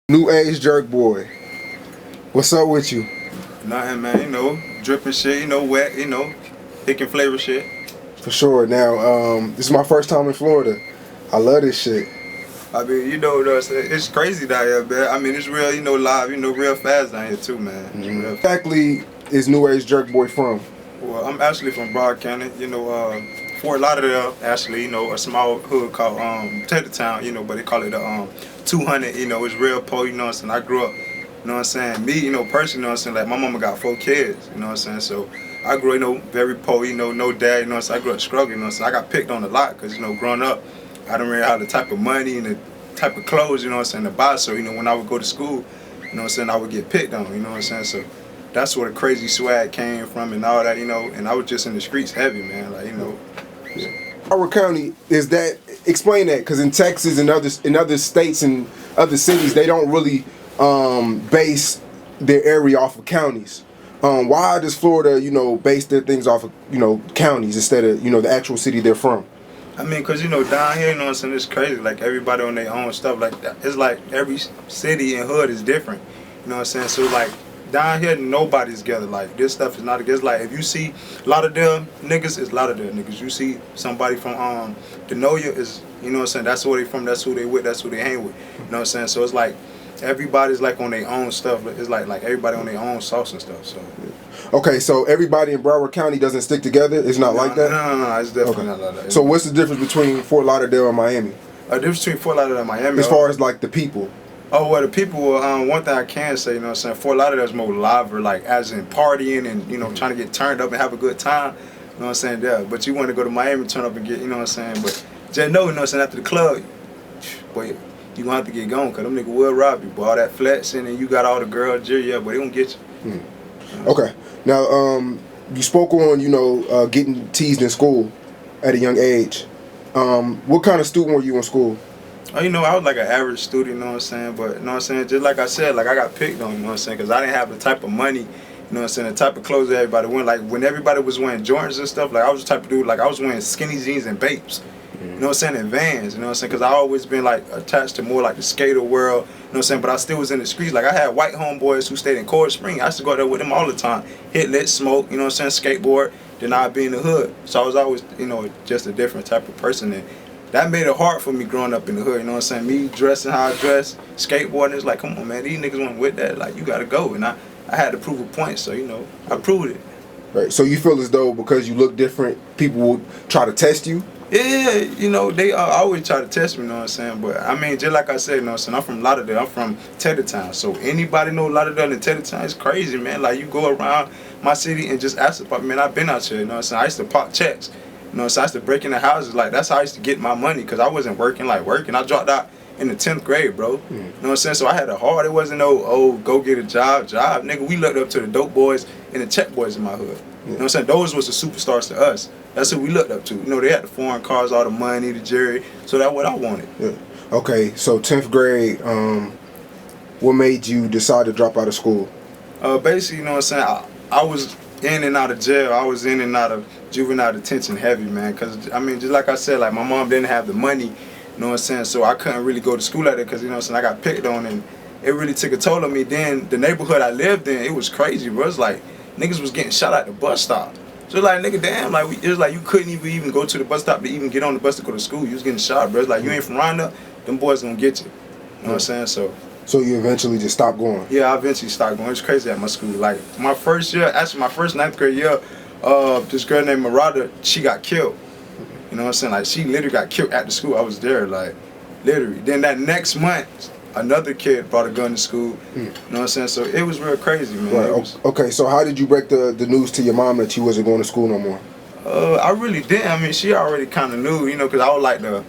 NewAge Jerkboy, what's up with you? Nothing, man. Dripping shit. Wet. Picking flavor shit. For sure. Now, this is my first time in Florida. I love this shit. I mean, it's crazy down here, man. I mean, it's real, live, real fast down here too, man. Mm-hmm. Exactly, is NewAge Jerkboy from? Well, I'm actually from Broad County. Fort Lauderdale, actually, a small hood called Town, but they call it the 200. It's real poor. I grew up. Me, personally, like my mama got 4 kids. So I grew up, very poor. No dad. I grew up struggling. I got picked on a lot because growing up, I didn't really have the type of money and the type of clothes, to buy. So when I would go to school, I would get picked on. So that's where the crazy swag came from and all that, and I was just in the streets heavy, man, Broward County, is that, explain that, because in Texas and in other states and other cities, they don't really base their area off of counties. Why does Florida, base their things off of, counties instead of, the actual city they're from? I mean, because, down here, it's crazy. Like, everybody on their own stuff like that. It's like every city and hood is different. So, like, down here, nobody's together. Like, this stuff is not together. It's like, if you see Lauderdale niggas, it's Lauderdale niggas. You see somebody from Denoya, is, that's where they from, that's who they with, that's who they hang with. So it's like, everybody's like on their own stuff. It's like everybody on their own sauce and stuff. So. Okay, so everybody in Broward County doesn't stick together? It's not like that? No, it's definitely not like that. So what's the difference between Fort Lauderdale and Miami? The difference between Fort Lauderdale and Miami? As far as like the people? Oh, well, the people, one thing I can say, Fort Lauderdale's more lively, like as in partying and, trying to get turned up and have a good time, yeah. But you want to go to Miami, turn up and get, but just know, after the club, boy, you gonna have to get going, because them niggas will rob you, boy. All that flexing and you got all the girls, yeah, but they gonna get you. Okay. Now, you spoke on, getting teased in school at a young age. What kind of student were you in school? Oh, I was like an average student, but, just like I said, like I got picked on, because I didn't have the type of money, the type of clothes that everybody went. Like when everybody was wearing Jordans and stuff, like I was the type of dude, like I was wearing skinny jeans and Bapes. And Vans, because I always been like attached to more like the skater world, but I still was in the streets. Like I had white homeboys who stayed in Cold Spring. I used to go there with them all the time, hit, lit, smoke, skateboard, then I'd be in the hood. So I was always, just a different type of person, and that made it hard for me growing up in the hood, me dressing how I dress, skateboarding, it's like, come on man, these niggas went with that, like you gotta go, and I had to prove a point, so I proved it. Right, so you feel as though because you look different, people will try to test you? Yeah, they always try to test me, but I mean, just like I said, I'm from Lauderdale, I'm from Town, so anybody know Lauderdale and Town, it's crazy, man. Like you go around my city and just ask about, man, I've been out here, I used to pop checks, so I used to break into houses, like that's how I used to get my money, because I wasn't working, I dropped out in the 10th grade, bro. So I had it hard. It wasn't no, go get a job, nigga. We looked up to the dope boys and the check boys in my hood. Those was the superstars to us. That's who we looked up to. They had the foreign cars, all the money, the jewelry. So that's what I wanted. Yeah. Okay, so 10th grade, what made you decide to drop out of school? Basically, I was in and out of jail. I was in and out of juvenile detention heavy, man. Because, I mean, just like I said, like my mom didn't have the money, so I couldn't really go to school like that because, I got picked on and it really took a toll on me. Then the neighborhood I lived in, it was crazy, bro. It's like niggas was getting shot at the bus stop. So like, nigga, damn, like it was like you couldn't even go to the bus stop to even get on the bus to go to school. You was getting shot, bro. It's like you ain't from around there, them boys gonna get you. You know what I'm saying? So you eventually just stopped going? Yeah, I eventually stopped going. It's crazy at my school. Like my first year, actually my first 9th grade year, this girl named Marada, she got killed. You know what I'm saying? Like she literally got killed at the school. I was there, like literally. Then that next month, another kid brought a gun to school. You know what I'm saying? So it was real crazy, man. Right. Okay, so how did you break the news to your mom that you wasn't going to school no more? I really didn't. I mean, she already kind of knew, because I was like the,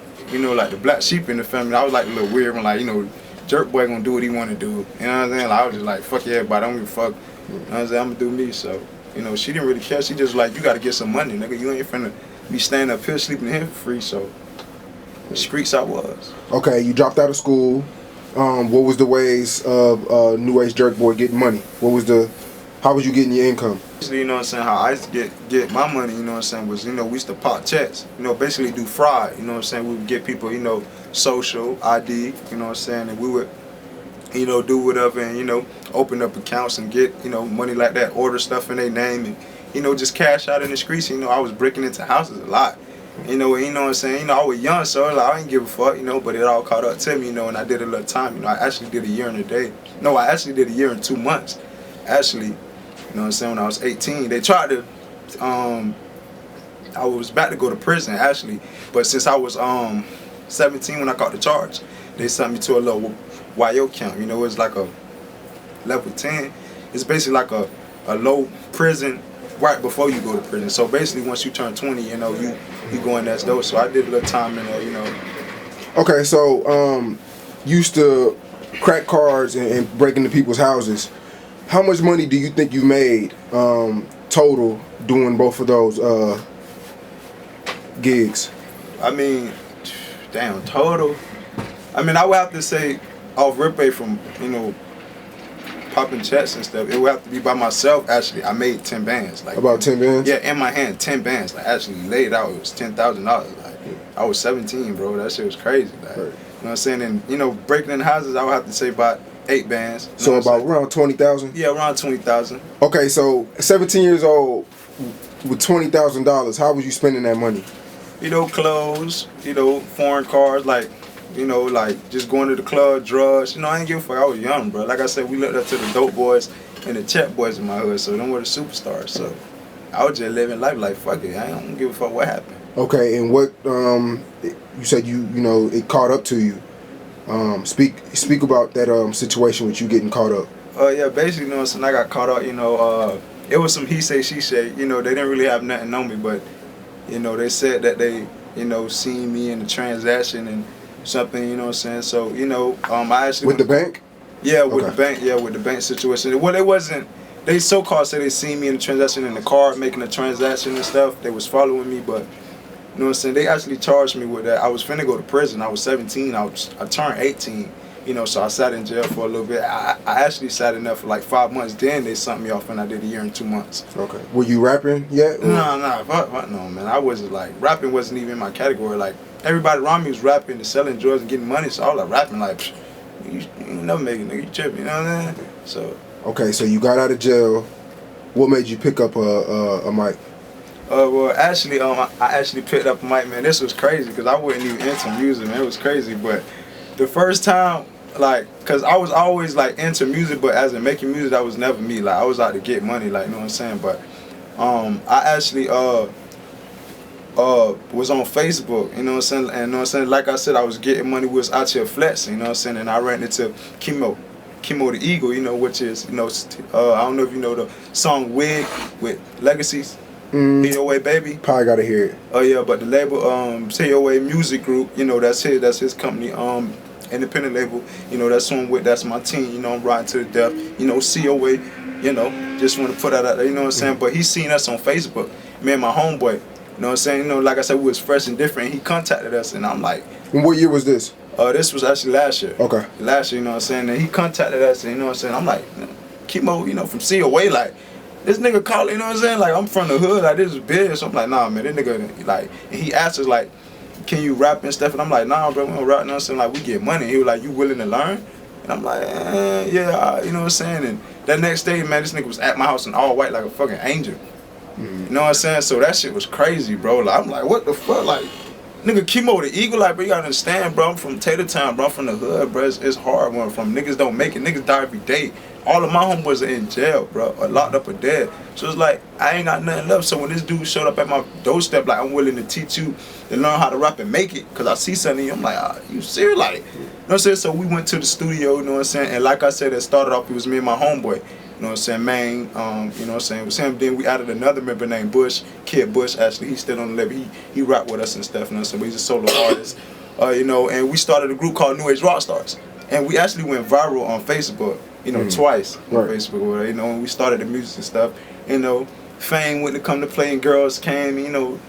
like the black sheep in the family. I was like a little weird one, like, Jerkboy gonna do what he want to do. You know what I'm saying? Like, I was just like, fuck everybody, I don't give a fuck. You know what I'm saying? I'm gonna do me. So, she didn't really care. She just like, you gotta get some money, nigga. You ain't finna be staying up here sleeping here for free. So, the streets I was. Okay, you dropped out of school. What was the ways of NewAge Jerkboy getting money? How was you getting your income? You know what I'm saying, how I used to get my money, you know what I'm saying, was, we used to pop checks, basically do fraud, you know what I'm saying, we would get people, social, ID, you know what I'm saying, and we would do whatever and, open up accounts and get, money like that, order stuff in their name and, just cash out in the streets. I was breaking into houses a lot. What I'm saying? I was young, so I didn't give a fuck, but it all caught up to me, and I did a little time. I actually did a year and a day. No, I actually did a year and 2 months. Actually, what I'm saying, when I was 18, they tried to, I was about to go to prison, actually, but since I was 17 when I caught the charge, they sent me to a little YO camp. It's like a level 10. It's basically like a low prison right before you go to prison. So basically, once you turn 20, you go in that door. So I did a little time in there, Okay, so you used to crack cards and break into people's houses. How much money do you think you made total doing both of those gigs? I mean, damn, total. I mean, I would have to say off rip pay from, popping checks and stuff, it would have to be by myself. Actually, I made 10 bands. Like about 10 bands? Yeah, in my hand, 10 bands. Like actually laid out, it was $10,000. Like I was 17, bro. That shit was crazy. Like, right. You know what I'm saying? And breaking in houses, I would have to say about 8 bands. So about around 20,000? Yeah, around 20,000. Okay, so 17 years old with $20,000, how was you spending that money? Clothes, foreign cars, like just going to the club, drugs. I ain't give a fuck. I was young, bro. Like I said, we looked up to the dope boys and the check boys in my hood, so them were the superstars. So I was just living life like, fuck it. I don't give a fuck what happened. Okay, and what, you said it caught up to you. Speak about that situation with you getting caught up. Yeah, basically, when I got caught up, it was some he say, she say. They didn't really have nothing on me, but, they said that they, seen me in the transaction and something, you know what I'm saying? So, I actually... With the bank? Yeah, with the bank. Yeah, with the bank situation. Well, it wasn't... They so-called said they seen me in the transaction in the car, making a transaction and stuff. They was following me, but... You know what I'm saying? They actually charged me with that. I was finna go to prison. I was 17. I turned 18. So I sat in jail for a little bit. I actually sat in there for like 5 months. Then they sent me off and I did a year and 2 months. Okay. Were you rapping yet? No, fuck no, man. I wasn't like... Rapping wasn't even in my category. Like, everybody around me was rapping and selling drugs and getting money. So I was like rapping like, you never make it, nigga. You tripping, you know what I'm saying? So... Okay, so you got out of jail. What made you pick up a mic? Well, actually, I actually picked up a mic, man. This was crazy because I wasn't even into music, man. It was crazy, but the first time, like, cause I was always like into music, but as in making music, that was never me. Like, I was out to get money, like, you know what I'm saying? But I actually was on Facebook, you know what I'm saying? And you know what I'm saying? Like I said, I was getting money, was out here flexing, you know what I'm saying? And I ran into Kimo the Eagle, which is, I don't know if you know the song Wig with Legacies. Say Your Way, Baby. Probably gotta hear it. Oh yeah, but the label, Say Your Way Music Group, that's his company, independent label, that's my team, I'm riding to the death, See Your Way, just want to put that out there, you know what I'm saying? But he seen us on Facebook, me and my homeboy, you know what I'm saying? Like I said, we was fresh and different. He contacted us and I'm like... And what year was this? This was actually last year. Okay. Last year, you know what I'm saying? And he contacted us and, you know what I'm saying? I'm like, Kimo, from See Your Way, like, this nigga called, you know what I'm saying? Like, I'm from the hood, like, this is big. So I'm like, nah, man, this nigga, like, and he asked us, like, can you rap and stuff? And I'm like, nah, bro, we don't rap, you know what I'm saying? Like, we get money. He was like, you willing to learn? And I'm like, yeah, you know what I'm saying? And that next day, man, this nigga was at my house in all white like a fucking angel. You know what I'm saying? So that shit was crazy, bro. Like, I'm like, what the fuck? Like, nigga, Kimo the Eagle, like, bro, you gotta understand, bro. I'm from Tater Town, bro. I'm from the hood, bro. It's hard where I'm from. Niggas don't make it. Niggas die every day. All of my homeboys are in jail, bro, or locked up or dead. So it's like, I ain't got nothing left. So when this dude showed up at my doorstep, like, I'm willing to teach you to learn how to rap and make it, because I see something in you, I'm like, you serious? Like, you know what I'm saying? So we went to the studio, you know what I'm saying? And like I said, it started off, it was me and my homeboy, you know what I'm saying, Maine, you know what I'm saying? It was him. Then we added another member named Bush, Kid Bush, actually. He's still on the label. He rap with us and stuff, you know what I'm saying? But he's a solo artist, and we started a group called NewAge Rockstars. And we actually went viral on Facebook, twice on Facebook, and we started the music and stuff. Fame wouldn't come to play and girls came,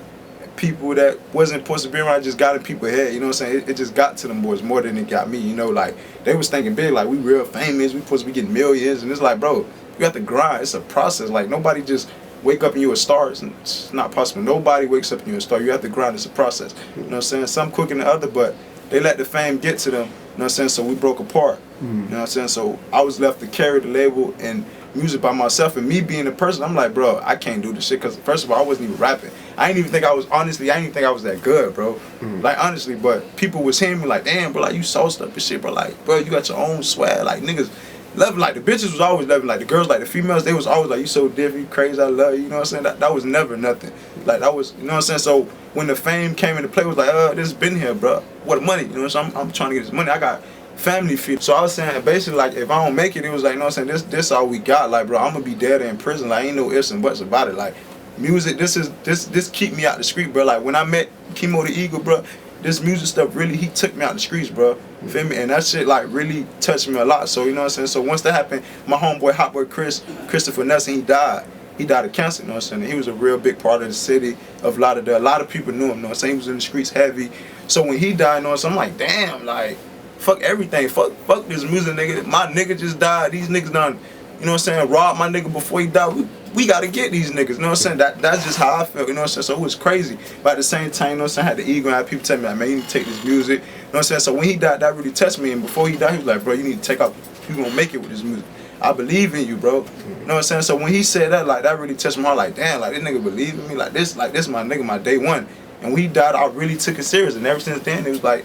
people that wasn't supposed to be around just got in people's head, you know what I'm saying? It just got to them boys more than it got me, like, they was thinking big, like, we real famous, we supposed to be getting millions, and it's like, bro, you have to grind, it's a process, like, nobody just wake up and you're a star, it's not possible, nobody wakes up and you're a star, you have to grind, it's a process, you know what I'm saying? Some quicker than the other, but they let the fame get to them, you know what I'm saying? So we broke apart. You know what I'm saying? So I was left to carry the label and music by myself, and me being a person, I'm like, bro, I can't do this shit, because first of all, I wasn't even rapping. I didn't even think I was that good, bro. Like, honestly, but people was hearing me like, damn, bro, like, you sauced up and shit, bro. Like, bro, you got your own swag. Like, niggas loving, like, the bitches was always loving, like, the girls, like, the females, they was always like, you so different, you crazy, I love you, you know what I'm saying? That was never nothing. Like, that was, you know what I'm saying? So when the fame came into play, it was like, this been here, bro. What money? You know what I'm saying? I'm trying to get this money. I got family feed. So I was saying, basically, like, if I don't make it, it was like, you know what I'm saying, this all we got. Like, bro, I'm gonna be dead in prison. Like, ain't no ifs and buts about it. Like, music, this keep me out the street, bro. Like, when I met Chemo the Eagle, bro, this music stuff really, he took me out the streets, bro. You feel me? And that shit, like, really touched me a lot. So, you know what I'm saying? So once that happened, my homeboy, Hot Boy Christopher Nelson, he died. He died of cancer, you know what I'm saying? And he was a real big part of the city of Lauderdale. A lot of people knew him, you know what I'm saying? He was in the streets heavy. So when he died, you know what I'm saying? I'm like, damn, like, fuck everything. Fuck this music, nigga. My nigga just died. These niggas done, you know what I'm saying, robbed my nigga before he died. We gotta get these niggas, you know what I'm saying? That's just how I felt, you know what I'm saying? So it was crazy. But at the same time, you know what I'm saying, I had the ego and I had people tell me, like, man, you need to take this music. You know what I'm saying? So when he died, that really touched me. And before he died, he was like, bro, you need to take off. You gonna make it with this music. I believe in you, bro. You know what I'm saying? So when he said that, like, that really touched my heart. Like, damn, like, this nigga believe in me. Like this my nigga, my day one. And when he died, I really took it serious. And ever since then, it was like,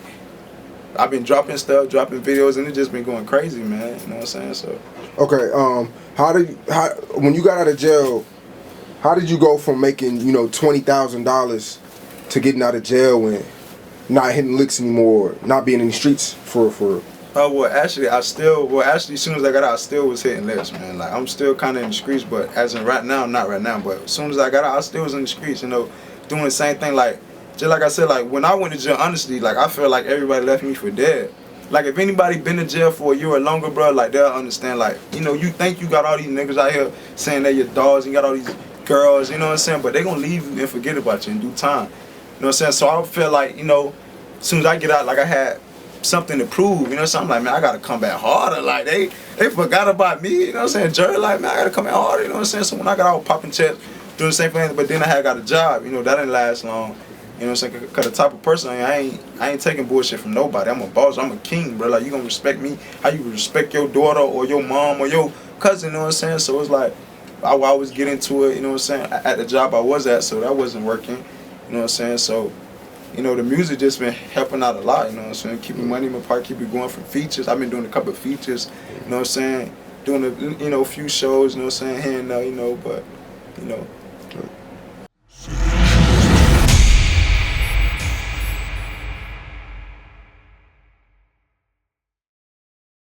I've been dropping stuff, dropping videos, and it just been going crazy, man. You know what I'm saying? So. Okay, when you got out of jail, how did you go from making, you know, $20,000 to getting out of jail and not hitting licks anymore, not being in the streets for? Well, actually, as soon as I got out, I still was hitting licks, man. Like, I'm still kind of in the streets, but as in right now, not right now. But as soon as I got out, I still was in the streets, you know, doing the same thing. Like, just like I said, like, when I went to jail, honestly, like, I feel like everybody left me for dead. Like, if anybody been in jail for a year or longer, bro, like, they'll understand. Like, you know, you think you got all these niggas out here saying they're your dogs, and you got all these girls, you know what I'm saying? But they gonna leave you and forget about you in due time. You know what I'm saying? So I feel like, you know, as soon as I get out, like, I had something to prove, you know what I'm saying? I'm like, man, I gotta come back harder. Like, they forgot about me, you know what I'm saying? Jerry, like, man, I gotta come back harder, you know what I'm saying? So when I got out popping checks, doing the same thing, but then I had got a job, you know, that didn't last long. You know what I'm saying? Cause the type of person I ain't taking bullshit from nobody. I'm a boss. I'm a king, bro. Like, you gonna respect me how you respect your daughter or your mom or your cousin, you know what I'm saying? So it's like, I was getting to it, you know what I'm saying, at the job I was at, so that wasn't working, you know what I'm saying? So, you know, the music just been helping out a lot, you know what I'm saying? Keeping money in my pocket, keep it going from features. I've been doing a couple of features, you know what I'm saying? Doing a, you know, a few shows, you know what I'm saying, here and there, you know, but, you know,